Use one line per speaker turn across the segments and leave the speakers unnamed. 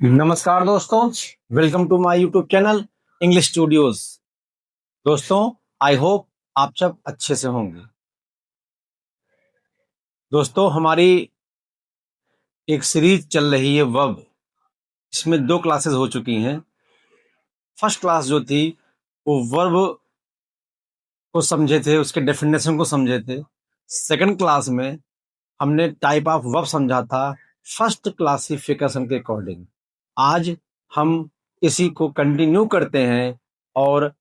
नमस्कार दोस्तों, welcome to my YouTube channel English studios. दोस्तों, आई होप आप सब अच्छे से होंगे। दोस्तों, हमारी एक सीरीज चल रही है वर्ब। इसमें 2 क्लासेस हो चुकी हैं। फर्स्ट क्लास जो थी वो वर्ब को समझे थे, उसके डेफिनेशन को समझे थे। सेकंड क्लास में हमने टाइप ऑफ वर्ब समझा था फर्स्ट क्लासिफिकेशन के अकॉर्डिंग। आज हम इसी को कंटिन्यू करते हैं और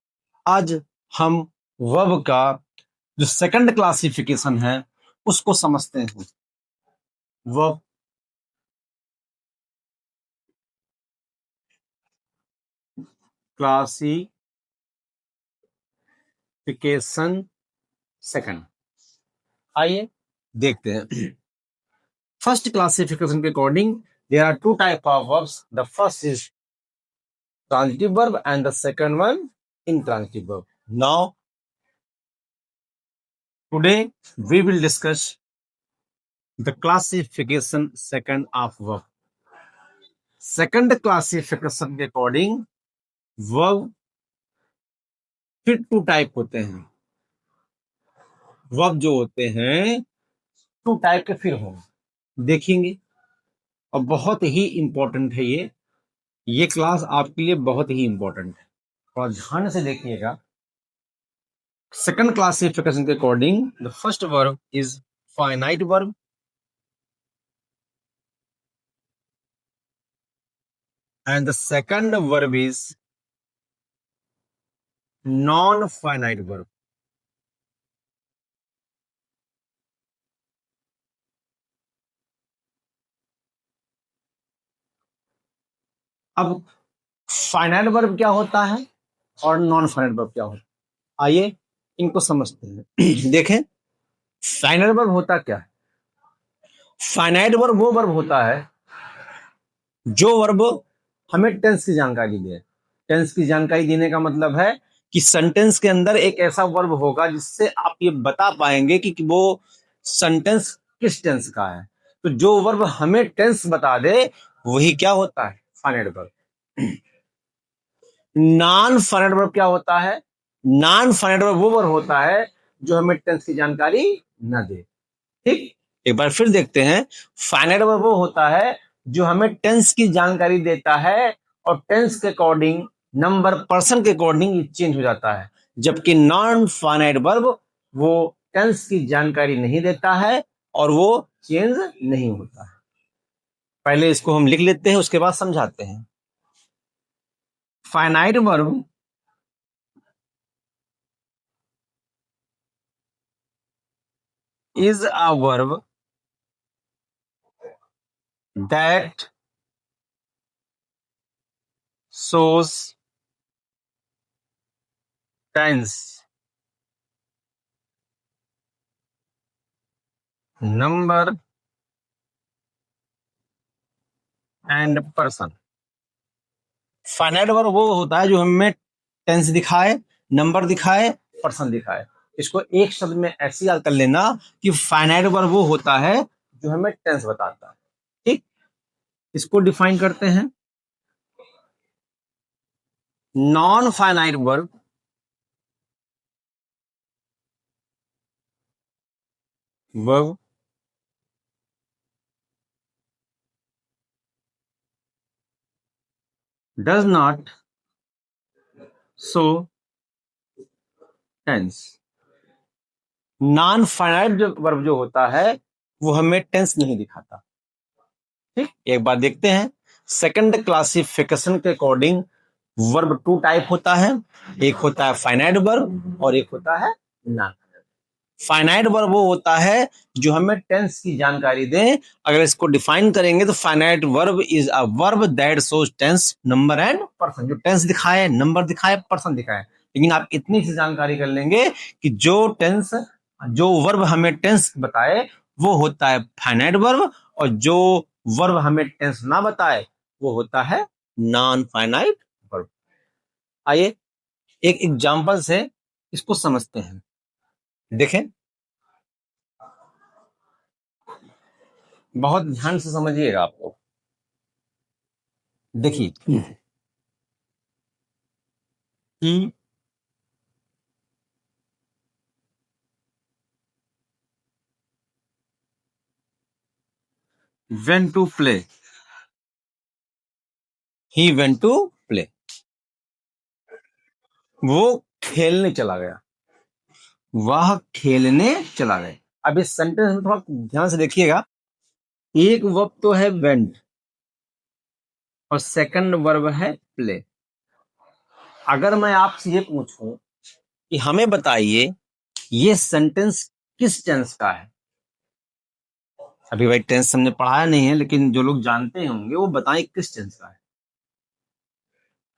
आज हम वर्ब का जो सेकंड क्लासिफिकेशन है उसको समझते हैं। वर्ब क्लासिफिकेशन सेकंड, आइए देखते हैं। फर्स्ट क्लासिफिकेशन के according there are two type of verbs. The first is transitive verb and the second one intransitive verb. Now today we will discuss the classification second of verb. Second classification के according verb फिर 2 type होते हैं। Verb जो होते हैं 2 type के फिर होंगे, देखेंगे। और बहुत ही इंपॉर्टेंट है ये क्लास आपके लिए बहुत ही इंपॉर्टेंट है और ध्यान से देखिएगा। सेकंड क्लासिफिकेशन के according the first verb is finite verb and the second verb is non finite verb. अब फाइनाइट वर्ब क्या होता है और नॉन फाइनाइट वर्ब क्या होता है, आइए इनको समझते हैं। देखें, फाइनाइट वर्ब होता क्या है। फाइनाइट वर्ब वो वर्ब होता है जो वर्ब हमें टेंस की जानकारी दे। टेंस की जानकारी देने का मतलब है कि सेंटेंस के अंदर एक ऐसा वर्ब होगा जिससे आप ये बता पाएंगे कि वो सेंटेंस किस टेंस का है। तो जो वर्ब हमें टेंस बता दे वही क्या होता है, finite verb. Non finite verb क्या होता है। नॉन फाइनाइट वर्ब वो वर्ब होता है जो हमें टेंस की जानकारी न दे। ठीक, एक बार फिर देखते हैं। फाइनाइट वर्ब वो होता है जो हमें टेंस की जानकारी देता है और टेंस के अकॉर्डिंग, नंबर पर्सन के अकॉर्डिंग ये चेंज हो जाता है। जबकि नॉन फाइनाइट वर्ब वो टेंस की जानकारी नहीं देता है और वो चेंज नहीं होता है। पहले इसको हम लिख लेते हैं, उसके बाद समझाते हैं। Finite verb is a verb that shows tense, number and person। Finite verb वो होता है जो हमें टेंस दिखाए, नंबर दिखाए, पर्सन दिखाए। इसको एक शब्द में ऐसे याद कर लेना कि फाइनाइट वर्ब वो होता है जो हमें टेंस बताता है। ठीक, इसको डिफाइन करते हैं। Non finite verb verb does not show tense. Non finite verb जो होता है वो हमें टेंस नहीं दिखाता। ठीक, एक बार देखते हैं। सेकंड क्लासिफिकेशन के अकॉर्डिंग वर्ब 2 टाइप होता है। एक होता है फाइनाइट वर्ब और एक होता है नॉन। फाइनाइट वर्ब वो होता है जो हमें टेंस की जानकारी दे। अगर इसको डिफाइन करेंगे तो finite verb is a verb that shows tense, number and person. जो टेंस दिखाए, नंबर दिखाए, पर्सन दिखाए। लेकिन आप इतनी सी जानकारी कर लेंगे कि जो वर्ब हमें टेंस बताए वो होता है फाइनाइट वर्ब और जो वर्ब हमें टेंस ना बताए वो होता है नॉन फाइनाइट वर्ब। आइए एक एग्जांपल से इसको समझते हैं। देखें, बहुत ध्यान से समझिएगा आपको। देखिए कि went to play, he went to play, वो खेलने चला गया, वह खेलने चला गया। अब इस सेंटेंस में थोड़ा ध्यान से देखिएगा, एक वर्ब तो है वेंट और सेकंड वर्ब है प्ले। अगर मैं आपसे ये पूछूं कि हमें बताइए ये सेंटेंस किस टेंस का है, अभी भाई टेंस हमने पढ़ाया नहीं है, लेकिन जो लोग जानते होंगे वो बताएं किस टेंस का है।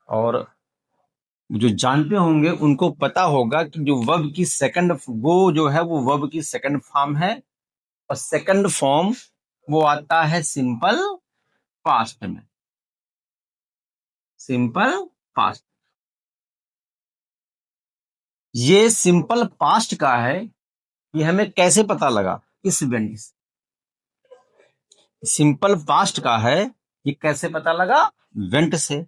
और जो जानते होंगे उनको पता होगा कि जो वर्ब की सेकंड, वो जो है वो वर्ब की सेकंड फॉर्म है, और सेकंड फॉर्म वो आता है सिंपल पास्ट में, सिंपल पास्ट। ये सिंपल पास्ट का है, ये हमें कैसे पता लगा, इस वेंट से। सिंपल पास्ट का है, ये कैसे पता लगा, वेंट से।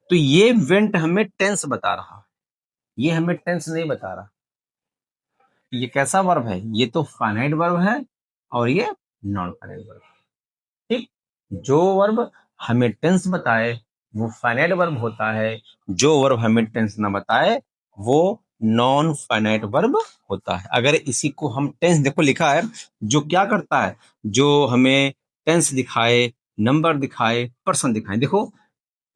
तो ये वेंट हमें टेंस बता रहा है, ये हमें टेंस नहीं बता रहा। ये कैसा वर्ब है, ये तो फाइनाइट वर्ब है और ये नॉन फाइनाइट वर्ब। ठीक, जो वर्ब हमें टेंस बताए वो फाइनाइट वर्ब होता है, जो वर्ब हमें टेंस ना बताए वो नॉन फाइनाइट वर्ब होता है। अगर इसी को हम टेंस, देखो लिखा है, जो क्या करता है, जो हमें टेंस दिखाए, नंबर दिखाए, पर्सन दिखाए। देखो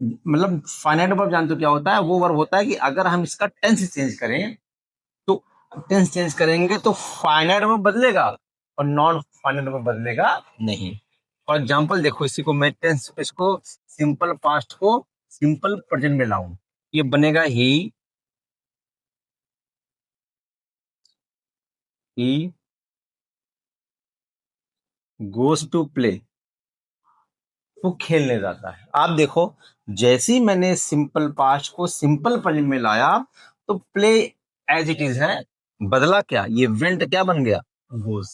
मतलब फाइनाइट वर्ब जानते हो क्या होता है, वो वर्ब होता है कि अगर हम इसका टेंस चेंज करें, तो टेंस चेंज करेंगे तो फाइनाइट में बदलेगा और नॉन फाइनाइट में बदलेगा नहीं। फॉर एग्जाम्पल देखो, इसी को मैं टेंस, इसको सिंपल पास्ट को सिंपल प्रेजेंट में लाऊं, ये बनेगा ही गोज टू प्ले, वो खेलने जाता है। आप देखो, जैसे ही मैंने सिंपल पास्ट को सिंपल प्रेजेंट में लाया तो प्ले एज इट इज है, बदला क्या, ये वेंट क्या बन गया, गोज।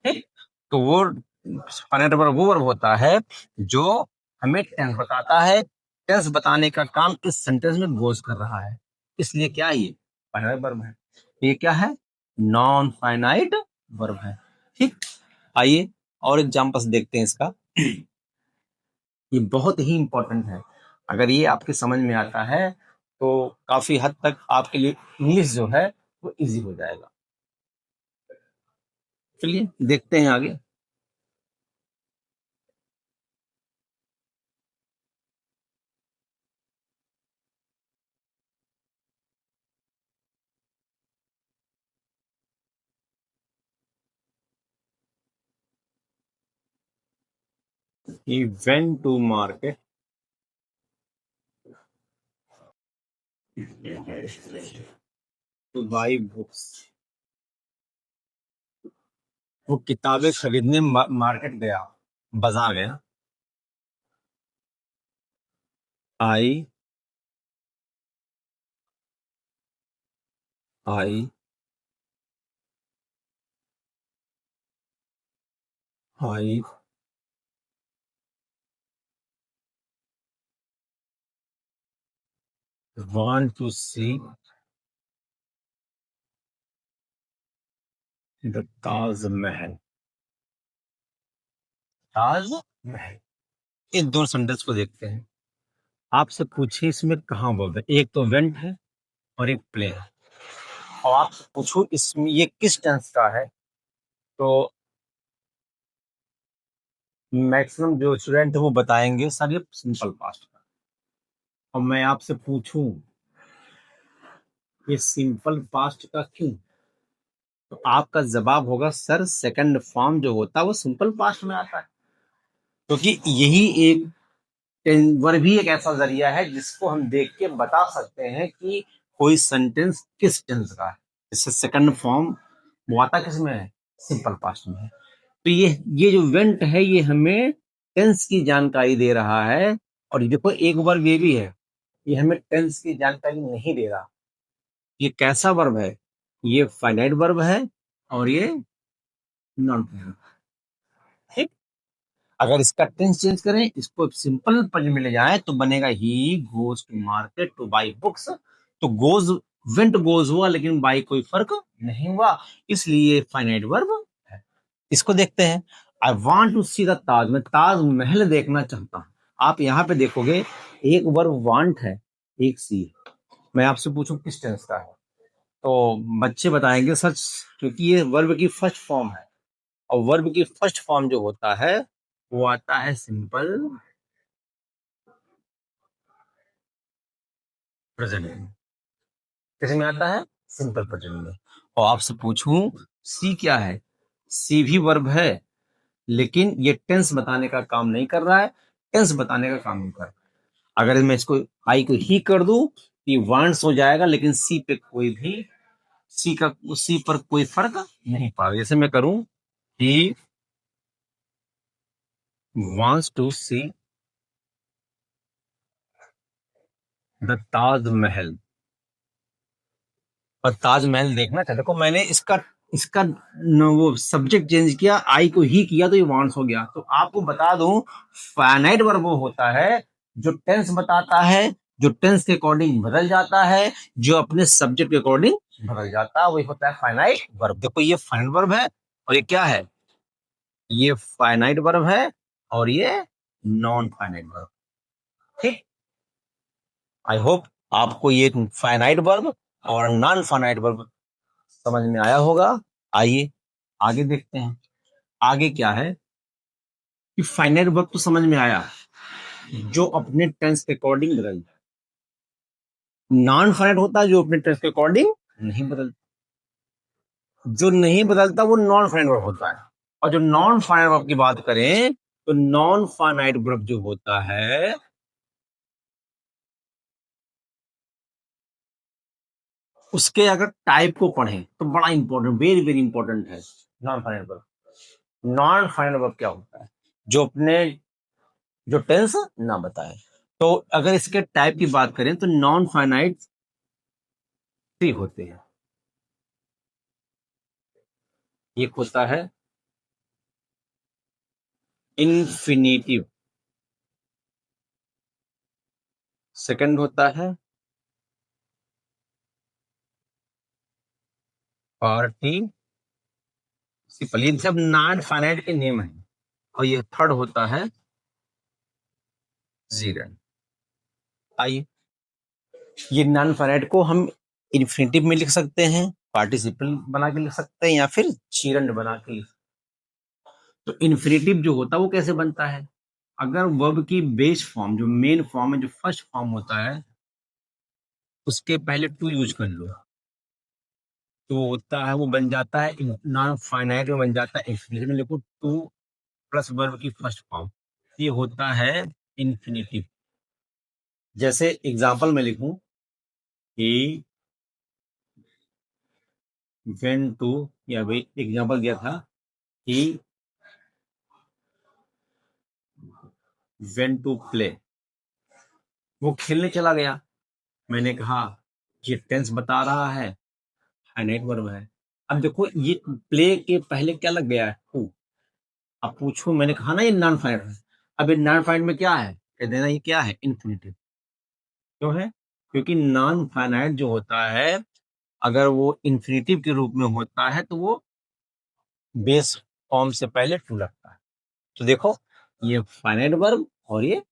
ठीक, तो वो फाइनाइट वर्ब वो वर्ब होता है जो हमें टेंस बताता है, टेंस बताने का काम इस सेंटेंस में गोज कर रहा है, इसलिए क्या है, ये फाइनाइट वर्ब है। ये क्या है, नॉन फाइनाइट वर्ब है। ठीक, आइए और एग्जांपल्स देखते हैं इसका। ये बहुत ही इंपॉर्टेंट है, अगर ये आपके समझ में आता है तो काफी हद तक आपके लिए इंग्लिश जो है वो इजी हो जाएगा। चलिए देखते हैं आगे। He went to market to buy books. वो किताबें खरीदने मार्केट गया, बाजार गया। I I I want to see the Taj Mahal. Taj Mahal, इन दोनों सेंटेंस को देखते हैं। आपसे पूछे इसमें कहाँ वर्ब है, एक तो वेंट है और एक प्ले है, और आपसे पूछो इसमें ये किस टेंस का है, तो मैक्सिमम जो स्टूडेंट है वो बताएंगे सर ये सिंपल पास्ट का। और मैं आपसे पूछूं ये सिंपल पास्ट का क्यों, तो आपका जवाब होगा सर सेकंड फॉर्म जो होता है वो सिंपल पास्ट में आता है, क्योंकि यही एक वर्ब भी एक ऐसा जरिया है जिसको हम देख के बता सकते हैं कि कोई सेंटेंस किस टेंस का है। इससे सेकंड फॉर्म वो आता किस में है, सिंपल पास्ट में है। तो ये जो वेंट है ये हमें टेंस की जानकारी दे रहा है, और देखो एक वर्ब ये भी है, ये हमें टेंस की जानकारी नहीं दे रहा। ये कैसा वर्ब है, ये फाइनाइट वर्ब है और ये नॉन फाइनाइट। ठीक, अगर इसका टेंस चेंज करें, इसको सिंपल प्रेजेंट में ले जाए तो बनेगा he goes to market to buy books. तो गोज वेंट गोज हुआ, लेकिन बाई कोई फर्क नहीं हुआ, इसलिए फाइनाइट वर्ब है। इसको देखते हैं। I want to see the Taj, मैं ताजमहल देखना चाहता हूं। आप यहाँ पे देखोगे एक वर्ब वांट है, एक सी। मैं आपसे पूछूं किस टेंस का है, तो बच्चे बताएंगे सच, क्योंकि ये वर्ब की फर्स्ट फॉर्म है, और वर्ब की फर्स्ट फॉर्म जो होता है वो आता है सिंपल प्रेजेंट में। किस में आता है? सिंपल प्रेजेंट में। और आपसे पूछूं सी क्या है, सी भी वर्ब है, लेकिन ये टेंस बताने का काम नहीं कर रहा है, टेंस बताने का काम नहीं कर रहा है। अगर मैं इसको आई को ही कर दूं, ये वांट्स हो जाएगा, लेकिन सी पे कोई भी सी पर कोई फर्क नहीं पड़ा। जैसे मैं करूं ही wants to see the Taj Mahal, और ताजमहल देखना चाहते। देखो मैंने इसका इसका वो सब्जेक्ट चेंज किया, आई को ही किया, तो ये वांट्स हो गया। तो आपको बता दूं, फाइनाइट वर्ब वो होता है जो टेंस बताता है, जो टेंस के अकॉर्डिंग बदल जाता है, जो अपने सब्जेक्ट के अकॉर्डिंग बदल जाता है, वही होता है फाइनाइट वर्ब। देखो ये फाइनाइट वर्ब है, और ये क्या है? ये फाइनाइट वर्ब है, और ये नॉन फाइनाइट वर्ब। ठीक, आई होप आपको ये फाइनाइट वर्ब और नॉन फाइनाइट वर्ब समझ में आया होगा। आइए आगे देखते हैं। आगे क्या है कि फाइनाइट वर्ब तो समझ में आया, जो अपने टेंस के अकॉर्डिंग बदल जाए। नॉन फाइनाइट होता है जो अपने टेंस के अकॉर्डिंग नहीं बदलता, जो नहीं बदलता वो नॉन फाइनाइट वर्ब होता है। और जो नॉन फाइनाइट वर्ब की बात करें, तो नॉन फाइनाइट वर्ब जो होता है उसके अगर टाइप को पढ़ें तो बड़ा इंपॉर्टेंट, वेरी वेरी इंपॉर्टेंट है non finite verb. Non finite verb क्या होता है? जो अपने जो टेंस ना बताए। तो अगर इसके टाइप की बात करें तो नॉन फाइनाइट थ्री होते हैं। एक होता है इन्फिनिटिव, सेकंड होता है पार्टिसिपल, ये सब नॉन फाइनाइट के नेम है। और ये थर्ड होता है जीरन। आइए, ये नॉन फाइनाइट को हम इन्फिनिटिव में लिख सकते हैं, पार्टिसिपल बना के लिख सकते हैं, या फिर जीरन बना के लिख सकते हैं। तो इन्फिनिटिव जो होता है वो कैसे बनता है? अगर वर्ब की बेस फॉर्म, जो मेन फॉर्म है, जो फर्स्ट फॉर्म होता है, उसके पहले टू यूज कर लो, तो वो होता है, वो बन जाता है नॉन फाइनाइट में, बन जाता है इन्फिनिटिव में। लिखो टू प्लस वर्ब की फर्स्ट फॉर्म, ये होता है इन्फिनिटिव। जैसे एग्जांपल में लिखूं ही वेंट टू, या भाई एग्जांपल दिया था ही वेंट टू प्ले, वो खेलने चला गया। मैंने कहा ये टेंस बता रहा है, फाइनाइट वर्ब है। अब देखो ये प्ले के पहले क्या लग गया है? टू। अब पूछो, मैंने कहा ना ये नॉन फाइनाइट है। अब ये नॉन फाइनाइट में क्या है, कह देना ये क्या है? इन्फिनिटिव। क्यों है? क्योंकि नॉन फाइनाइट जो होता है, अगर वो इन्फिनिटिव के रूप में होता है तो वो बेस फॉर्म से पहले टू लगता है। तो देखो ये फाइनाइट वर्ब और ये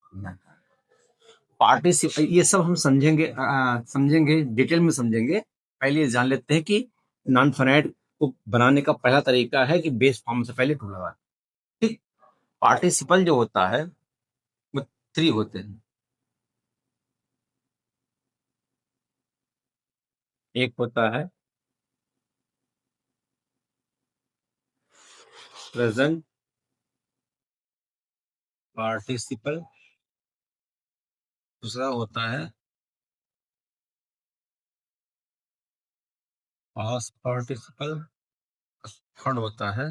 पार्टिसिपल, ये सब हम समझेंगे डिटेल में समझेंगे। पहले ये जान लेते हैं कि नॉन फाइनाइट को बनाने का पहला तरीका है कि बेस फॉर्म से पहले टू लगा। ठीक, पार्टिसिपल जो होता है वो थ्री होते हैं। एक होता है प्रेजेंट पार्टिसिपल, दूसरा होता है पास्ट पार्टिसिपल, थर्ड होता है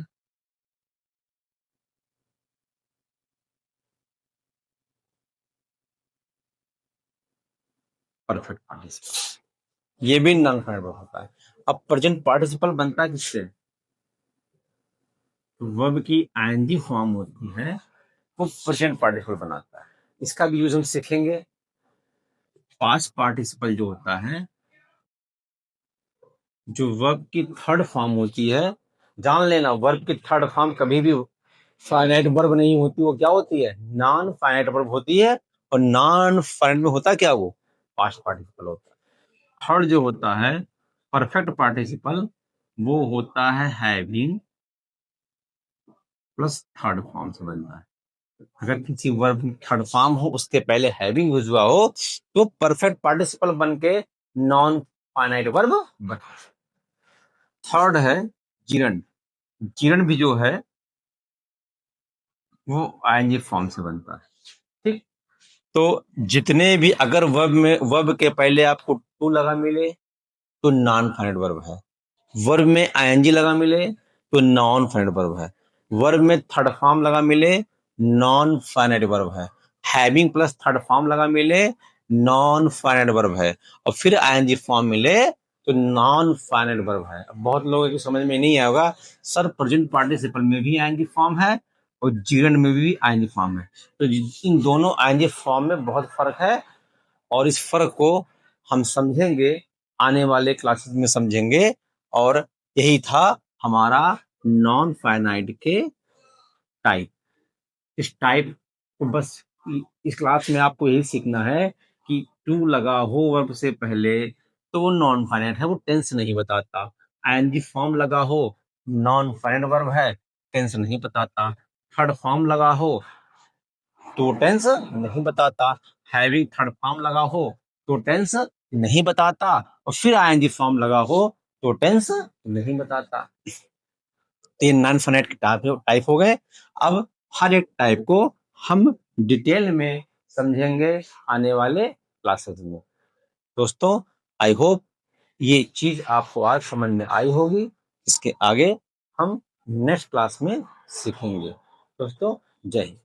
परफेक्ट पार्टिसिपल। ये भी नॉन फाइनाइट वर्ब होता है। अब प्रेजेंट पार्टिसिपल बनता है किससे? वर्ब की आईएनजी फॉर्म होती है, वो प्रेजेंट पार्टिसिपल बनाता है। इसका भी यूज हम सीखेंगे। पास्ट पार्टिसिपल जो होता है, जो वर्ब की थर्ड फॉर्म होती है, जान लेना वर्ब की थर्ड फॉर्म कभी भी फाइनाइट वर्ब नहीं होती, वो क्या होती है, नॉन फाइनाइट वर्ब होती है। और नॉन फाइनाइट में होता क्या, वो पास्ट पार्टिसिपल होता है। थर्ड जो होता है परफेक्ट पार्टिसिपल, वो होता है हैविंग प्लस थर्ड फॉर्म से बनता है। अगर किसी वर्ब की थर्ड फॉर्म हो, उसके पहले हैविंग यूज हुआ हो, तो परफेक्ट पार्टिसिपल बन के नॉन फाइनाइट वर्ब बना। थर्ड है जीरन। जीरन भी जो है वो आईएनजी फॉर्म से बनता है। ठीक, तो जितने भी अगर वर्ब के पहले आपको टू लगा मिले तो नॉन फाइनाइट वर्ब है। वर्ब में आईएनजी लगा मिले तो नॉन फाइनाइट वर्ब है। वर्ब में थर्ड फॉर्म लगा मिले नॉन फाइनाइट वर्ब है। हैविंग प्लस थर्ड फॉर्म लगा मिले नॉन फाइनाइट वर्ब है। और फिर आईएनजी फॉर्म मिले तो नॉन फाइनाइट वर्ब है। अब बहुत लोगों की समझ में नहीं आएगा, सर प्रेजेंट पार्टिसिपल में भी आईएनजी फॉर्म है और जीरंड में भी आईएनजी फॉर्म है। तो इन दोनों आईएनजी फॉर्म में बहुत फर्क है, और इस फर्क को हम समझेंगे, आने वाले क्लासेस में समझेंगे। और यही था हमारा नॉन फाइनाइट के टाइप। इस टाइप को बस इस क्लास में आपको यही सीखना है कि टू लगा हो वर्ब से पहले तो वो नॉन फाइनाइट है, वो टेंस नहीं बताता। आईएनजी फॉर्म लगा हो, नॉन फाइनाइट वर्ब है, टेंस नहीं बताता। थर्ड फॉर्म लगा हो तो टेंस नहीं बताता। हैविंग थर्ड फॉर्म लगा हो तो टेंस नहीं बताता। और फिर आईएनजी फॉर्म लगा हो तो टेंस नहीं बताता। तो ये नॉन फाइनाइट के टाइप हो गए। अब हर एक टाइप को हम डिटेल में समझेंगे आने वाले क्लासेस में। दोस्तों, आई होप ये चीज आपको आज समझ में आई होगी। इसके आगे हम नेक्स्ट क्लास में सीखेंगे। दोस्तों, जय हिंद।